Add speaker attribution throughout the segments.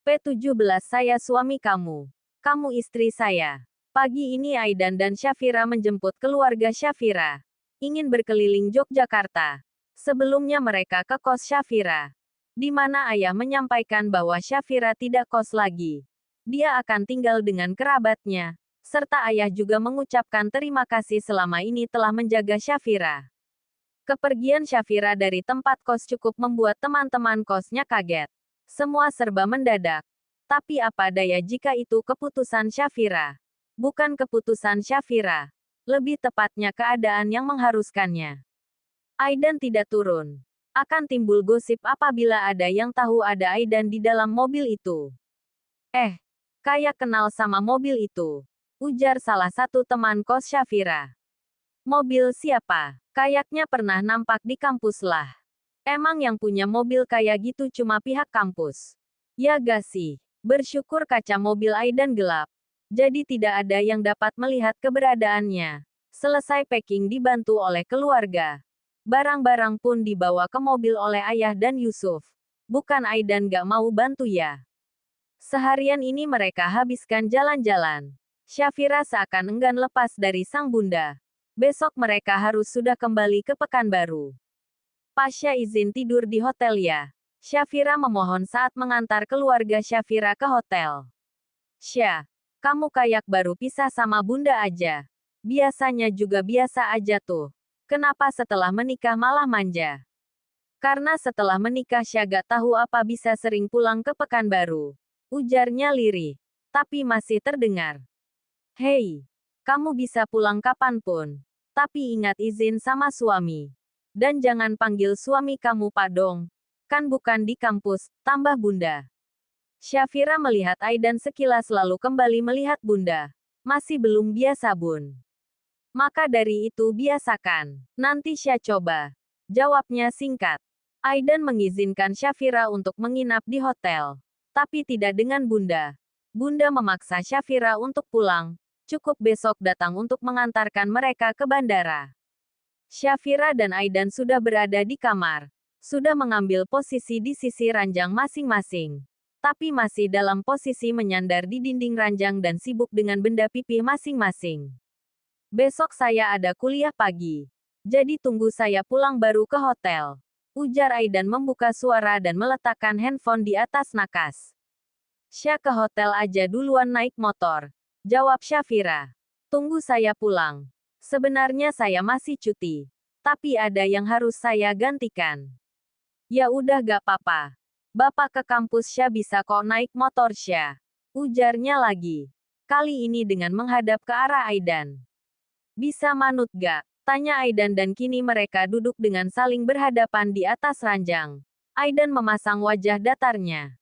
Speaker 1: P17 saya suami kamu. Kamu istri saya. Pagi ini Aidan dan Syafira menjemput keluarga Syafira. Ingin berkeliling Yogyakarta. Sebelumnya mereka ke kos Syafira, di mana ayah menyampaikan bahwa Syafira tidak kos lagi. Dia akan tinggal dengan kerabatnya, serta ayah juga mengucapkan terima kasih selama ini telah menjaga Syafira. Kepergian Syafira dari tempat kos cukup membuat teman-teman kosnya kaget. Semua serba mendadak. Tapi apa daya jika itu keputusan Syafira. Bukan keputusan Syafira. Lebih tepatnya keadaan yang mengharuskannya. Aidan tidak turun. Akan timbul gosip apabila ada yang tahu ada Aidan di dalam mobil itu. Kayak kenal sama mobil itu, ujar salah satu teman kos Syafira. Mobil siapa? Kayaknya pernah nampak di kampus lah. Emang yang punya mobil kayak gitu cuma pihak kampus. Ya gak sih? Bersyukur kaca mobil Aidan gelap. Jadi tidak ada yang dapat melihat keberadaannya. Selesai packing dibantu oleh keluarga. Barang-barang pun dibawa ke mobil oleh ayah dan Yusuf. Bukan Aidan gak mau bantu ya. Seharian ini mereka habiskan jalan-jalan. Syafira seakan enggan lepas dari sang bunda. Besok mereka harus sudah kembali ke Pekanbaru. Pasha izin tidur di hotel ya. Syafira memohon saat mengantar keluarga Syafira ke hotel. Syah, kamu kayak baru pisah sama bunda aja. Biasanya juga biasa aja tuh. Kenapa setelah menikah malah manja? Karena setelah menikah Syah gak tahu apa bisa sering pulang ke Pekanbaru. Ujarnya lirih. Tapi masih terdengar. Hei, kamu bisa pulang kapanpun. Tapi ingat izin sama suami. Dan jangan panggil suami kamu Pak dong. Kan bukan di kampus, tambah bunda. Syafira melihat Aidan sekilas lalu kembali melihat bunda. Masih belum biasa bun. Maka dari itu biasakan. Nanti Syah coba. Jawabnya singkat. Aidan mengizinkan Syafira untuk menginap di hotel. Tapi tidak dengan bunda. Bunda memaksa Syafira untuk pulang. Cukup besok datang untuk mengantarkan mereka ke bandara. Syafira dan Aidan sudah berada di kamar. Sudah mengambil posisi di sisi ranjang masing-masing. Tapi masih dalam posisi menyandar di dinding ranjang dan sibuk dengan benda pipih masing-masing. Besok saya ada kuliah pagi. Jadi tunggu saya pulang baru ke hotel. Ujar Aidan membuka suara dan meletakkan handphone di atas nakas. Syah ke hotel aja duluan naik motor. Jawab Syafira. Tunggu saya pulang. Sebenarnya saya masih cuti. Tapi ada yang harus saya gantikan. Ya udah gak apa-apa. Bapak ke kampus Syah bisa kok naik motor Syah. Ujarnya lagi. Kali ini dengan menghadap ke arah Aidan. Bisa manut gak? Tanya Aidan dan kini mereka duduk dengan saling berhadapan di atas ranjang. Aidan memasang wajah datarnya.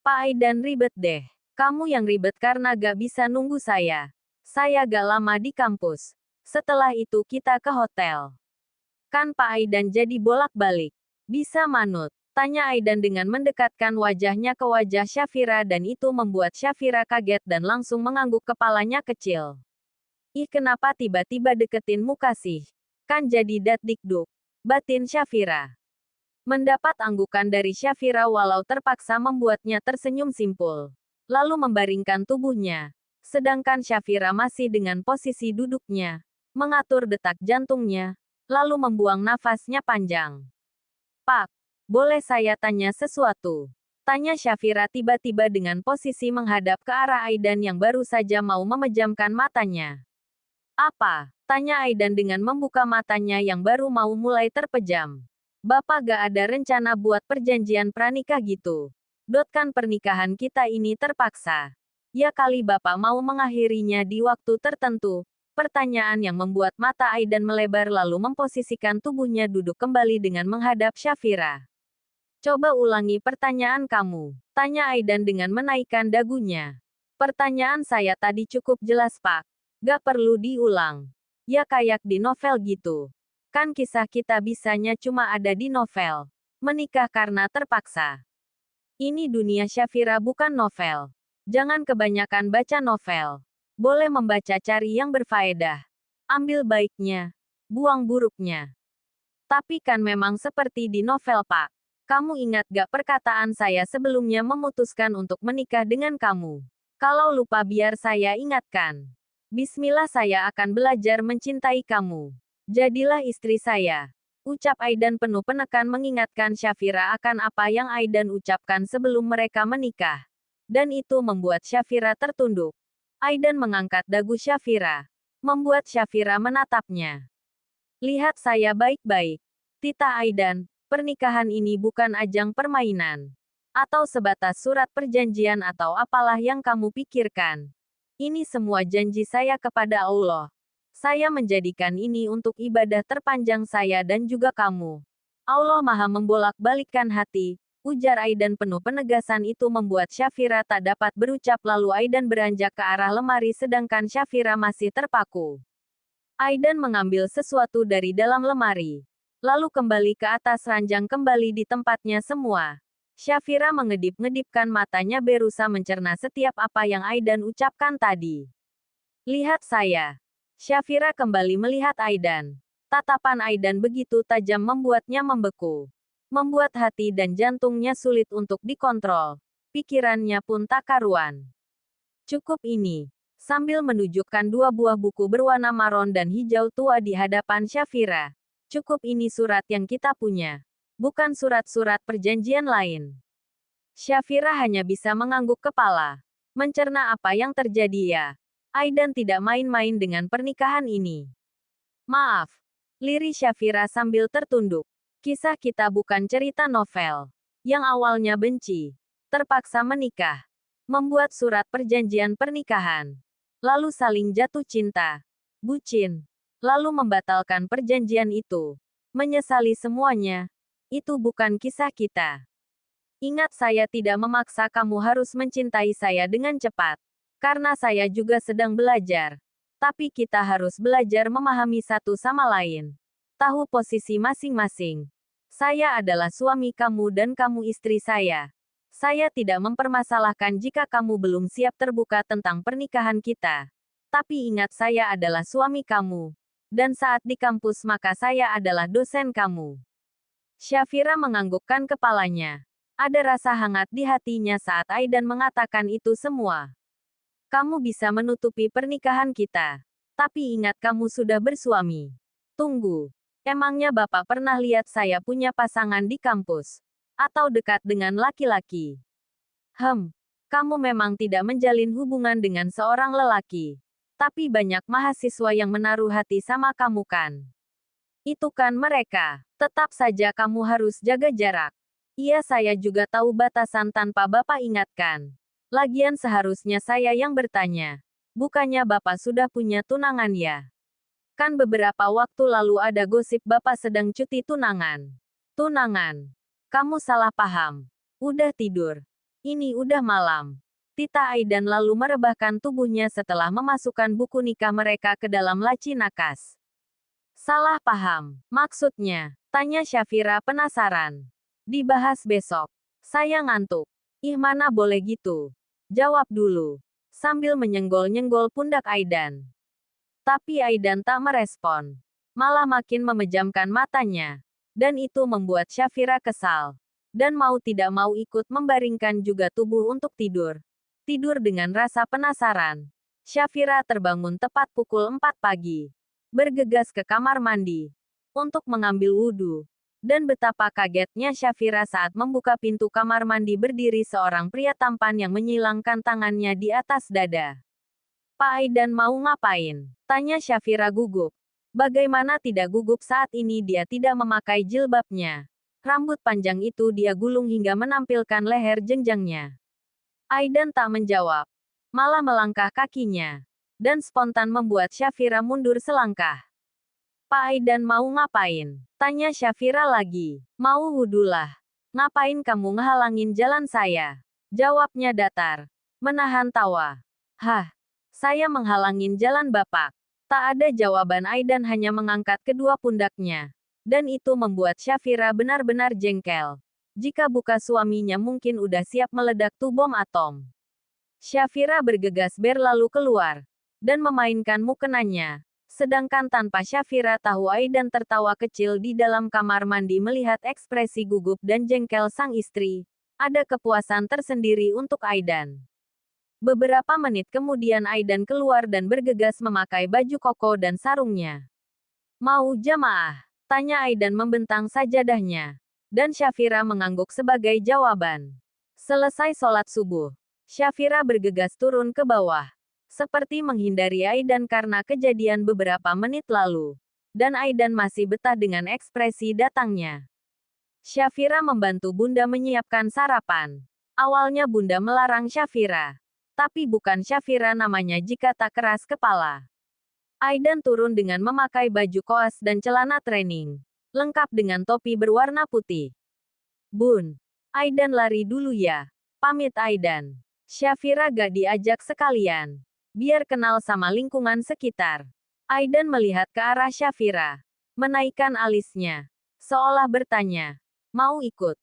Speaker 1: Pak Aidan ribet deh. Kamu yang ribet karena gak bisa nunggu saya. Saya gak lama di kampus. Setelah itu kita ke hotel. Kan Pak Aidan jadi bolak-balik. Bisa manut? Tanya Aidan dengan mendekatkan wajahnya ke wajah Syafira dan itu membuat Syafira kaget dan langsung mengangguk kepalanya kecil. Ih kenapa tiba-tiba deketin muka sih? Kan jadi datdikduk. Batin Syafira. Mendapat anggukan dari Syafira walau terpaksa membuatnya tersenyum simpul. Lalu membaringkan tubuhnya. Sedangkan Syafira masih dengan posisi duduknya. Mengatur detak jantungnya. Lalu membuang nafasnya panjang. Pak, boleh saya tanya sesuatu? Tanya Syafira tiba-tiba dengan posisi menghadap ke arah Aidan yang baru saja mau memejamkan matanya. Apa? Tanya Aidan dengan membuka matanya yang baru mau mulai terpejam. Bapak gak ada rencana buat perjanjian pranikah gitu. Kan pernikahan kita ini terpaksa. Ya kali Bapak mau mengakhirinya di waktu tertentu. Pertanyaan yang membuat mata Aidan melebar lalu memposisikan tubuhnya duduk kembali dengan menghadap Syafira. Coba ulangi pertanyaan kamu. Tanya Aidan dengan menaikkan dagunya. Pertanyaan saya tadi cukup jelas Pak. Gak perlu diulang. Ya kayak di novel gitu. Kan kisah kita bisanya cuma ada di novel. Menikah karena terpaksa. Ini dunia Syafira bukan novel. Jangan kebanyakan baca novel. Boleh membaca cari yang berfaedah. Ambil baiknya. Buang buruknya. Tapi kan memang seperti di novel Pak. Kamu ingat gak perkataan saya sebelumnya memutuskan untuk menikah dengan kamu? Kalau lupa biar saya ingatkan. Bismillah, saya akan belajar mencintai kamu. Jadilah istri saya. Ucap Aidan penuh penekan mengingatkan Syafira akan apa yang Aidan ucapkan sebelum mereka menikah. Dan itu membuat Syafira tertunduk. Aidan mengangkat dagu Syafira. Membuat Syafira menatapnya. Lihat saya baik-baik. Tita Aidan, pernikahan ini bukan ajang permainan. Atau sebatas surat perjanjian atau apalah yang kamu pikirkan. Ini semua janji saya kepada Allah. Saya menjadikan ini untuk ibadah terpanjang saya dan juga kamu. Allah Maha membolak-balikkan hati, ujar Aidan penuh penegasan. Itu membuat Syafira tak dapat berucap, lalu Aidan beranjak ke arah lemari sedangkan Syafira masih terpaku. Aidan mengambil sesuatu dari dalam lemari. Lalu kembali ke atas ranjang, kembali di tempatnya semua. Syafira mengedip-ngedipkan matanya berusaha mencerna setiap apa yang Aidan ucapkan tadi. Lihat saya. Syafira kembali melihat Aidan. Tatapan Aidan begitu tajam membuatnya membeku. Membuat hati dan jantungnya sulit untuk dikontrol. Pikirannya pun tak karuan. Cukup ini. Sambil menunjukkan dua buah buku berwarna maron dan hijau tua di hadapan Syafira. Cukup ini surat yang kita punya. Bukan surat-surat perjanjian lain. Syafira hanya bisa mengangguk kepala. Mencerna apa yang terjadi ya. Aidan tidak main-main dengan pernikahan ini. Maaf. Lirih Syafira sambil tertunduk. Kisah kita bukan cerita novel. Yang awalnya benci. Terpaksa menikah. Membuat surat perjanjian pernikahan. Lalu saling jatuh cinta. Bucin. Lalu membatalkan perjanjian itu. Menyesali semuanya. Itu bukan kisah kita. Ingat, saya tidak memaksa kamu harus mencintai saya dengan cepat. Karena saya juga sedang belajar. Tapi kita harus belajar memahami satu sama lain. Tahu posisi masing-masing. Saya adalah suami kamu dan kamu istri saya. Saya tidak mempermasalahkan jika kamu belum siap terbuka tentang pernikahan kita. Tapi ingat, saya adalah suami kamu. Dan saat di kampus maka saya adalah dosen kamu. Syafira menganggukkan kepalanya. Ada rasa hangat di hatinya saat Aidan mengatakan itu semua. Kamu bisa menutupi pernikahan kita. Tapi ingat, kamu sudah bersuami. Tunggu. Emangnya Bapak pernah lihat saya punya pasangan di kampus? Atau dekat dengan laki-laki? Kamu memang tidak menjalin hubungan dengan seorang lelaki. Tapi banyak mahasiswa yang menaruh hati sama kamu kan? Itu kan mereka. Tetap saja kamu harus jaga jarak. Iya, saya juga tahu batasan tanpa Bapak ingatkan. Lagian seharusnya saya yang bertanya. Bukannya Bapak sudah punya tunangan ya? Kan beberapa waktu lalu ada gosip Bapak sedang cuti tunangan. Tunangan? Kamu salah paham. Udah tidur. Ini udah malam. Tita Aidan lalu merebahkan tubuhnya setelah memasukkan buku nikah mereka ke dalam laci nakas. Salah paham. Maksudnya? Tanya Syafira penasaran. Dibahas besok. Saya ngantuk. Ih, mana boleh gitu. Jawab dulu. Sambil menyenggol-nyenggol pundak Aidan. Tapi Aidan tak merespon. Malah makin memejamkan matanya. Dan itu membuat Syafira kesal. Dan mau tidak mau ikut membaringkan juga tubuh untuk tidur. Tidur dengan rasa penasaran. Syafira terbangun tepat pukul 4 pagi. Bergegas ke kamar mandi. Untuk mengambil wudhu. Dan betapa kagetnya Syafira saat membuka pintu kamar mandi berdiri seorang pria tampan yang menyilangkan tangannya di atas dada. Pak Aidan mau ngapain? Tanya Syafira gugup. Bagaimana tidak gugup saat ini dia tidak memakai jilbabnya. Rambut panjang itu dia gulung hingga menampilkan leher jenjangnya. Aidan tak menjawab. Malah melangkah kakinya. Dan spontan membuat Syafira mundur selangkah. Pak Aidan mau ngapain? Tanya Syafira lagi. Mau wudhulah. Ngapain kamu ngehalangin jalan saya? Jawabnya datar. Menahan tawa. Hah? Saya menghalangin jalan Bapak. Tak ada jawaban. Aidan hanya mengangkat kedua pundaknya. Dan itu membuat Syafira benar-benar jengkel. Jika bukan suaminya mungkin udah siap meledak tuh bom atom. Syafira bergegas berlalu keluar. Dan memainkan mukenanya. Sedangkan tanpa Syafira tahu, Aidan tertawa kecil di dalam kamar mandi melihat ekspresi gugup dan jengkel sang istri. Ada kepuasan tersendiri untuk Aidan. Beberapa menit kemudian Aidan keluar dan bergegas memakai baju koko dan sarungnya. Mau jamaah? Tanya Aidan membentang sajadahnya. Dan Syafira mengangguk sebagai jawaban. Selesai sholat subuh, Syafira bergegas turun ke bawah. Seperti menghindari Aidan karena kejadian beberapa menit lalu. Dan Aidan masih betah dengan ekspresi datangnya. Syafira membantu Bunda menyiapkan sarapan. Awalnya Bunda melarang Syafira. Tapi bukan Syafira namanya jika tak keras kepala. Aidan turun dengan memakai baju koas dan celana training. Lengkap dengan topi berwarna putih. Bun, Aidan lari dulu ya. Pamit Aidan. Syafira gak diajak sekalian. Biar kenal sama lingkungan sekitar. Aidan melihat ke arah Syafira. Menaikkan alisnya. Seolah bertanya. Mau ikut?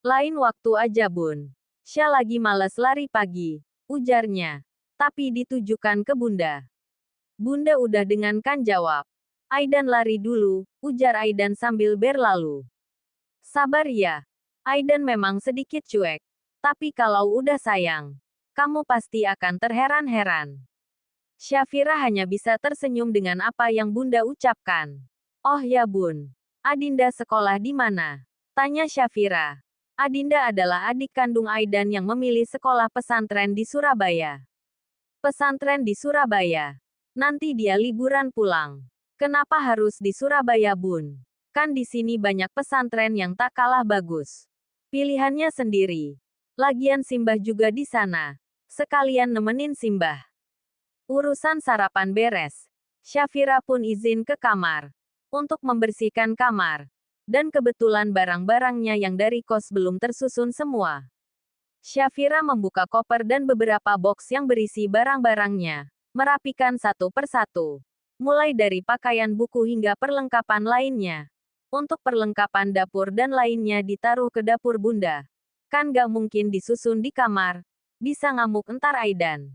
Speaker 1: Lain waktu aja Bun. Sya lagi malas lari pagi. Ujarnya. Tapi ditujukan ke Bunda. Bunda udah dengan kan jawab. Aidan lari dulu, ujar Aidan sambil berlalu. Sabar ya. Aidan memang sedikit cuek. Tapi kalau udah sayang, kamu pasti akan terheran-heran. Syafira hanya bisa tersenyum dengan apa yang Bunda ucapkan. Oh ya Bun. Adinda sekolah di mana? Tanya Syafira. Adinda adalah adik kandung Aidan yang memilih sekolah pesantren di Surabaya. Pesantren di Surabaya. Nanti dia liburan pulang. Kenapa harus di Surabaya Bun? Kan di sini banyak pesantren yang tak kalah bagus. Pilihannya sendiri. Lagian Simbah juga di sana. Sekalian nemenin Simbah. Urusan sarapan beres. Syafira pun izin ke kamar. Untuk membersihkan kamar. Dan kebetulan barang-barangnya yang dari kos belum tersusun semua. Syafira membuka koper dan beberapa box yang berisi barang-barangnya. Merapikan satu persatu. Mulai dari pakaian buku hingga perlengkapan lainnya. Untuk perlengkapan dapur dan lainnya ditaruh ke dapur Bunda. Kan gak mungkin disusun di kamar. Bisa ngamuk entar Aidan.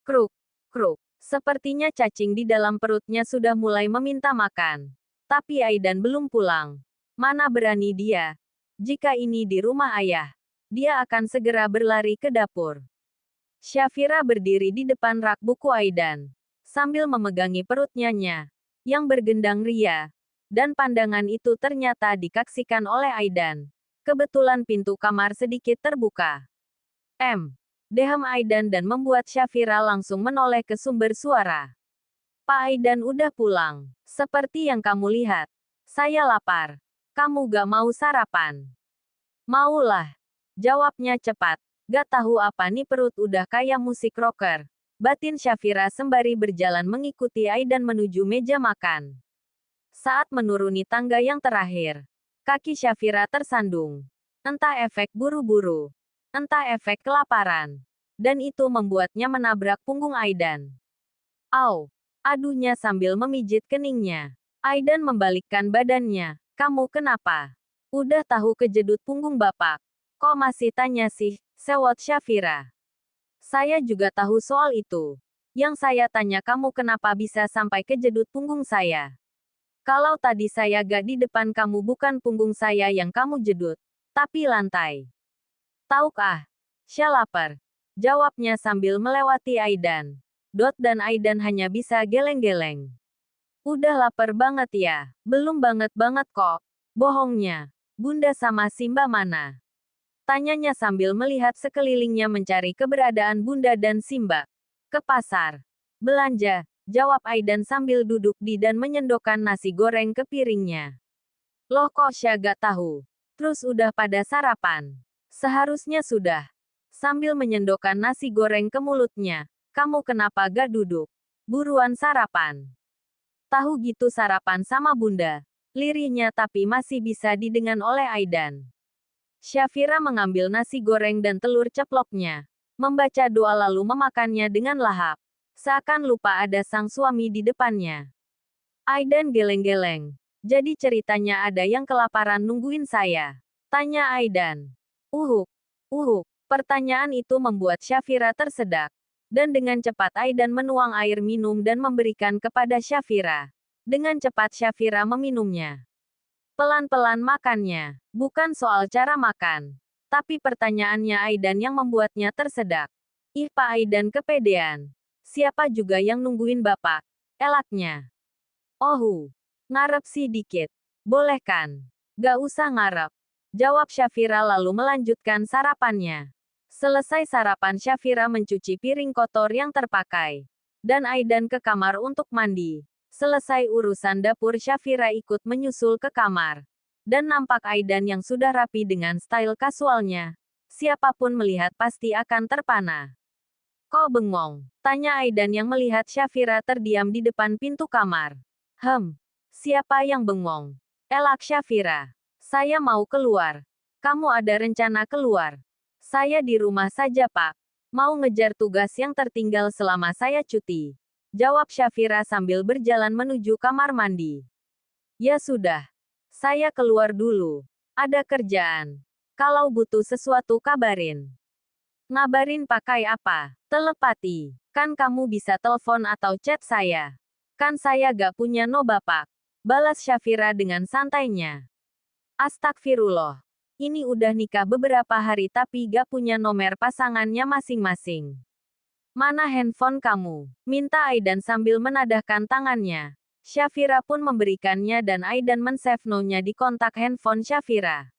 Speaker 1: Kruk, kruk. Sepertinya cacing di dalam perutnya sudah mulai meminta makan. Tapi Aidan belum pulang. Mana berani dia. Jika ini di rumah ayah, dia akan segera berlari ke dapur. Syafira berdiri di depan rak buku Aidan, sambil memegangi perutnya yang bergendang ria. Dan pandangan itu ternyata dikaksikan oleh Aidan. Kebetulan pintu kamar sedikit terbuka. Dehem Aidan dan membuat Syafira langsung menoleh ke sumber suara. Pak Aidan udah pulang. Seperti yang kamu lihat. Saya lapar. Kamu gak mau sarapan? Maulah. Jawabnya cepat. Gak tahu apa nih perut udah kayak musik rocker. Batin Syafira sembari berjalan mengikuti Aidan menuju meja makan. Saat menuruni tangga yang terakhir, kaki Syafira tersandung. Entah efek buru-buru, entah efek kelaparan. Dan itu membuatnya menabrak punggung Aidan. Au! Aduhnya sambil memijit keningnya. Aidan membalikkan badannya. Kamu kenapa? Udah tahu kejedut punggung bapak. Kok masih tanya sih? Sewot Syafira. Saya juga tahu soal itu. Yang saya tanya kamu kenapa bisa sampai kejedut punggung saya. Kalau tadi saya gak di depan kamu bukan punggung saya yang kamu jedut, tapi lantai. Tahukah? Sya lapar. Jawabnya sambil melewati Aidan. Dan Aidan hanya bisa geleng-geleng. Udah lapar banget ya? Belum banget-banget kok. Bohongnya. Bunda sama Simba mana? Tanyanya sambil melihat sekelilingnya mencari keberadaan Bunda dan Simba. Ke pasar. Belanja, jawab Aidan sambil duduk di dan menyendokkan nasi goreng ke piringnya. Loh kok Sya gak tahu? Terus udah pada sarapan? Seharusnya sudah. Sambil menyendokkan nasi goreng ke mulutnya. Kamu kenapa gak duduk? Buruan sarapan. Tahu gitu sarapan sama Bunda. Lirihnya tapi masih bisa didengar oleh Aidan. Syafira mengambil nasi goreng dan telur ceploknya. Membaca doa lalu memakannya dengan lahap. Seakan lupa ada sang suami di depannya. Aidan geleng-geleng. Jadi ceritanya ada yang kelaparan nungguin saya? Tanya Aidan. Uhuk. Pertanyaan itu membuat Syafira tersedak. Dan dengan cepat Aidan menuang air minum dan memberikan kepada Shafira. Dengan cepat Shafira meminumnya. Pelan-pelan makannya. Bukan soal cara makan. Tapi pertanyaannya Aidan yang membuatnya tersedak. Ih Pak Aidan kepedean. Siapa juga yang nungguin Bapak? Elaknya. Oh, ngarep sih dikit. Boleh kan? Gak usah ngarep. Jawab Shafira lalu melanjutkan sarapannya. Selesai sarapan Shafira mencuci piring kotor yang terpakai. Dan Aidan ke kamar untuk mandi. Selesai urusan dapur Shafira ikut menyusul ke kamar. Dan nampak Aidan yang sudah rapi dengan style kasualnya. Siapapun melihat pasti akan terpana. Kok bengong? Tanya Aidan yang melihat Shafira terdiam di depan pintu kamar. Siapa yang bengong? Elak Shafira. Saya mau keluar. Kamu ada rencana keluar? Saya di rumah saja Pak. Mau ngejar tugas yang tertinggal selama saya cuti. Jawab Shafira sambil berjalan menuju kamar mandi. Ya sudah. Saya keluar dulu. Ada kerjaan. Kalau butuh sesuatu kabarin. Ngabarin pakai apa? Telepati. Kan kamu bisa telepon atau chat saya. Kan saya gak punya no bapak. Balas Shafira dengan santainya. Astagfirullah. Ini udah nikah beberapa hari tapi gak punya nomor pasangannya masing-masing. Mana handphone kamu? Minta Aidan sambil menadahkan tangannya. Shafira pun memberikannya dan Aidan men-save no-nya di kontak handphone Shafira.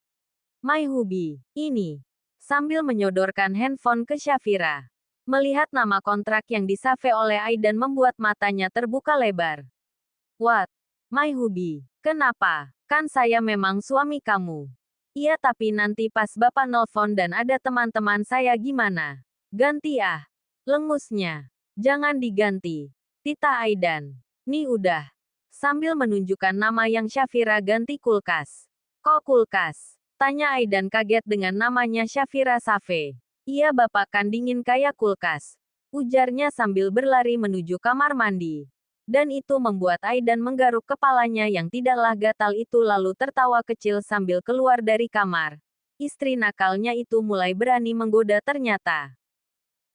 Speaker 1: My hubby, ini. Sambil menyodorkan handphone ke Shafira. Melihat nama kontrak yang disave oleh Aidan membuat matanya terbuka lebar. What? My hubby. Kenapa? Kan saya memang suami kamu. Iya tapi nanti pas bapak nelfon dan ada teman-teman saya gimana? Ganti ah. Lengusnya. Jangan diganti. Tita Aidan. Nih udah. Sambil menunjukkan nama yang Shafira ganti kulkas. Kok kulkas? Tanya Aidan kaget dengan namanya Shafira Save. Iya bapak kan dingin kayak kulkas. Ujarnya sambil berlari menuju kamar mandi. Dan itu membuat Aidan menggaruk kepalanya yang tidaklah gatal itu lalu tertawa kecil sambil keluar dari kamar. Istri nakalnya itu mulai berani menggoda ternyata.